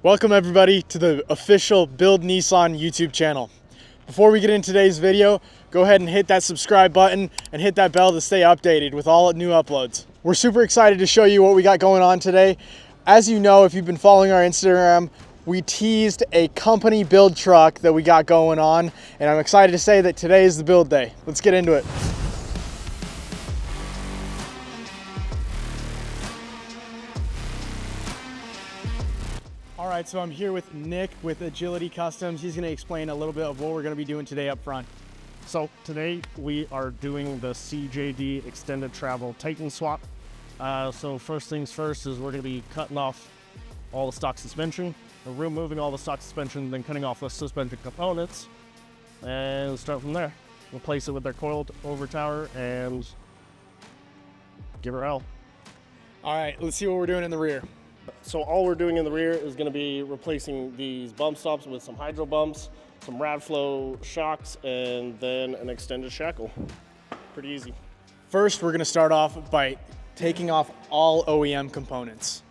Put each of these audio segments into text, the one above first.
Welcome everybody to the official Build Nissan YouTube channel. Before we get into today's video, go ahead and hit that subscribe button and hit that bell to stay updated with all new uploads. We're super excited to show you what we got going on today. As you know, if you've been following our Instagram, we teased a company build truck that we got going on, and I'm excited to say that today is the build day. Let's get into it. All right, so I'm here with Nick with Agility Customs. He's gonna explain a little bit of what we're gonna be doing today up front. So today we are doing the CJD Extended Travel Titan Swap. So first things first is we're gonna be cutting off all the stock suspension, removing all the stock suspension, then cutting off the suspension components, and start from there. Replace it with their coiled over tower and give her hell. All right, let's see what we're doing in the rear. So all we're doing in the rear is going to be replacing these bump stops with some hydro bumps, some rad flow shocks, and then an extended shackle. Pretty easy. First, we're gonna start off by taking off all OEM components.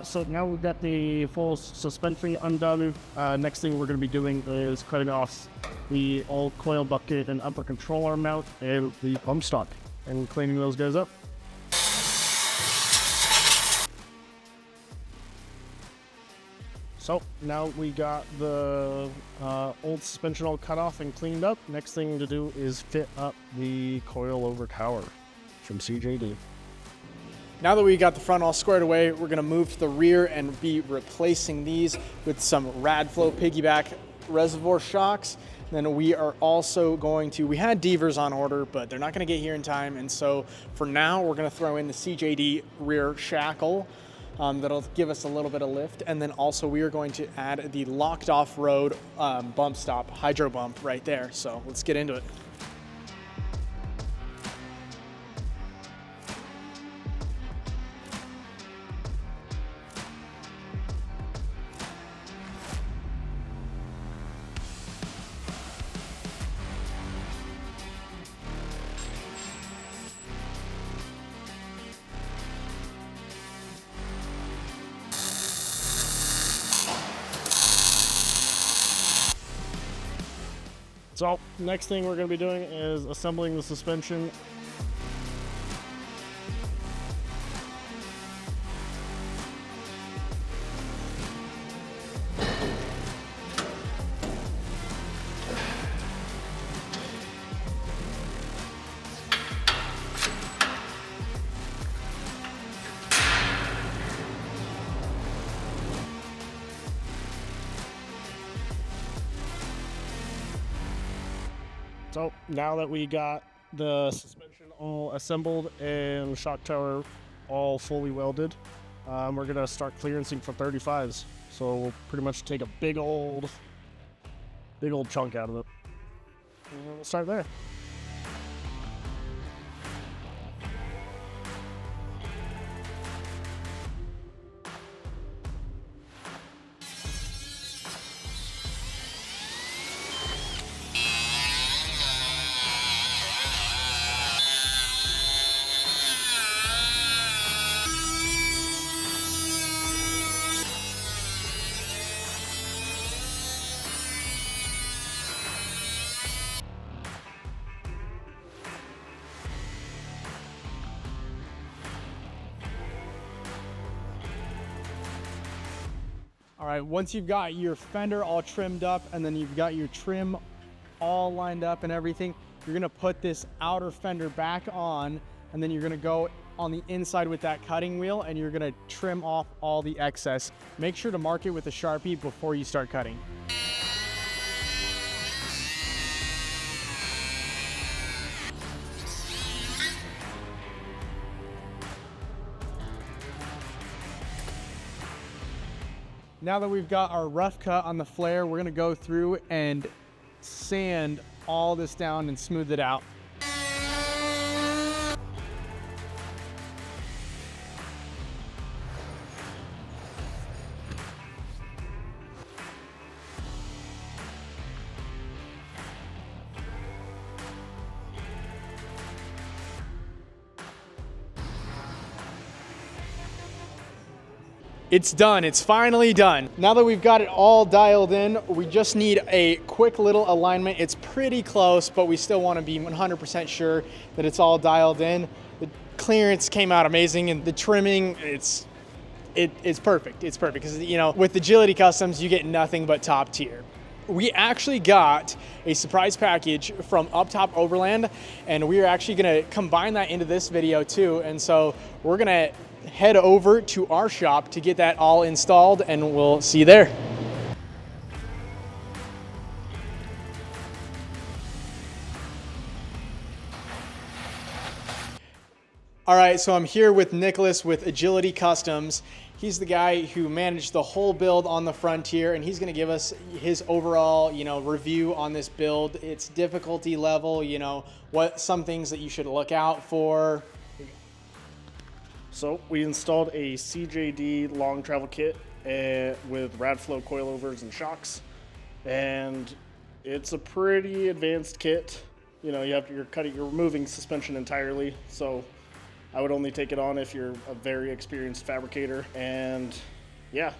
So now we've got the full suspension undone. Next thing we're going to be doing is cutting off the old coil bucket and upper control arm mount and the pump stock and cleaning those guys up. So now we got the old suspension all cut off and cleaned up. Next thing to do is fit up the coil over tower from CJD. Now that we got the front all squared away, we're gonna move to the rear and be replacing these with some Radflow piggyback reservoir shocks. Then we are also going to, we had Devers on order, but they're not gonna get here in time. And so for now, we're gonna throw in the CJD rear shackle that'll give us a little bit of lift. And then also we are going to add the locked off road bump stop, hydro bump right there. So let's get into it. So next thing we're going to be doing is assembling the suspension. So now that we got the suspension all assembled and shock tower all fully welded, we're gonna start clearancing for 35s. So we'll pretty much take a big old chunk out of it. And we'll start there. All right, once you've got your fender all trimmed up and then you've got your trim all lined up and everything, you're gonna put this outer fender back on, and then you're gonna go on the inside with that cutting wheel and you're gonna trim off all the excess. Make sure to mark it with a Sharpie before you start cutting. Now that we've got our rough cut on the flare, we're gonna go through and sand all this down and smooth it out. It's done. It's finally done. Now that we've got it all dialed in, we just need a quick little alignment. It's pretty close, but we still want to be 100% sure that it's all dialed in. The clearance came out amazing, and the trimming, it's perfect. It's perfect because, you know, with Agility Customs, you get nothing but top tier. We actually got a surprise package from Up Top Overland, and we are actually going to combine that into this video too. And so we're going to head over to our shop to get that all installed, and we'll see you there. All right, so I'm here with Nicholas with Agility Customs. He's the guy who managed the whole build on the Frontier, and he's going to give us his overall, you know, review on this build, its difficulty level, you know, what some things that you should look out for. So we installed a CJD long travel kit with Radflow coilovers and shocks, and it's a pretty advanced kit. You know, you're removing suspension entirely, so I would only take it on if you're a very experienced fabricator. And yeah,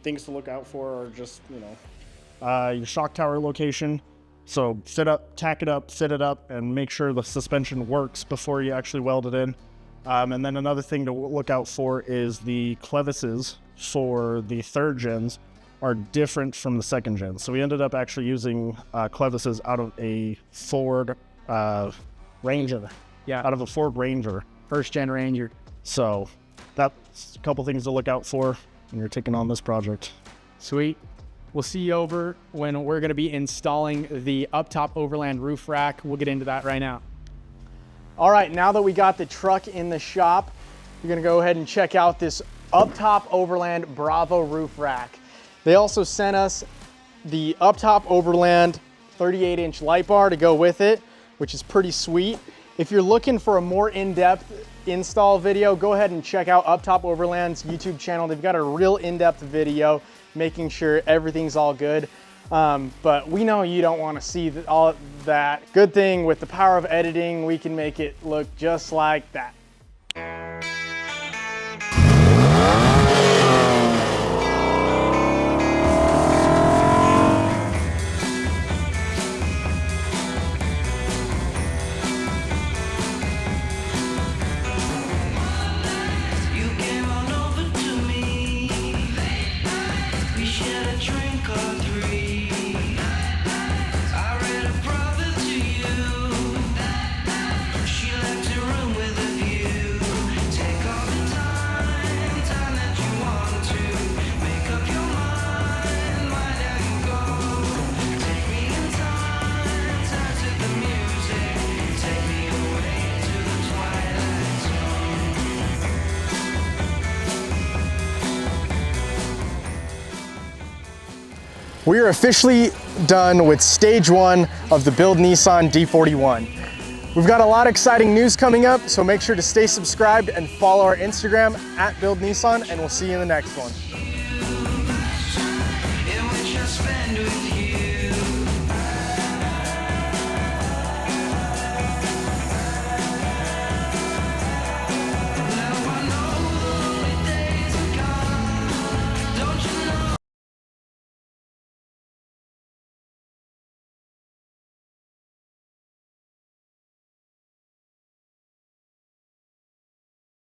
things to look out for are just, you know, your shock tower location. So tack it up, fit it up, and make sure the suspension works before you actually weld it in. And then another thing to look out for is the clevises for the third gens are different from the second gen. So we ended up actually using clevises out of a Ford Ranger. Yeah. Out of a Ford Ranger. First gen Ranger. So that's a couple things to look out for when you're taking on this project. Sweet. We'll see you over when we're going to be installing the Up Top Overland roof rack. We'll get into that right now. All right, now that we got the truck in the shop, we're going to go ahead and check out this Up Top Overland Bravo roof rack. They also sent us the Up Top Overland 38-inch light bar to go with it, which is pretty sweet. If you're looking for a more in-depth install video, go ahead and check out Up Top Overland's YouTube channel. They've got a real in-depth video making sure everything's all good. But we know you don't want to see all that. Good thing with the power of editing, we can make it look just like that. We are officially done with stage one of the Build Nissan D41. We've got a lot of exciting news coming up, so make sure to stay subscribed and follow our Instagram at Build Nissan, and we'll see you in the next one.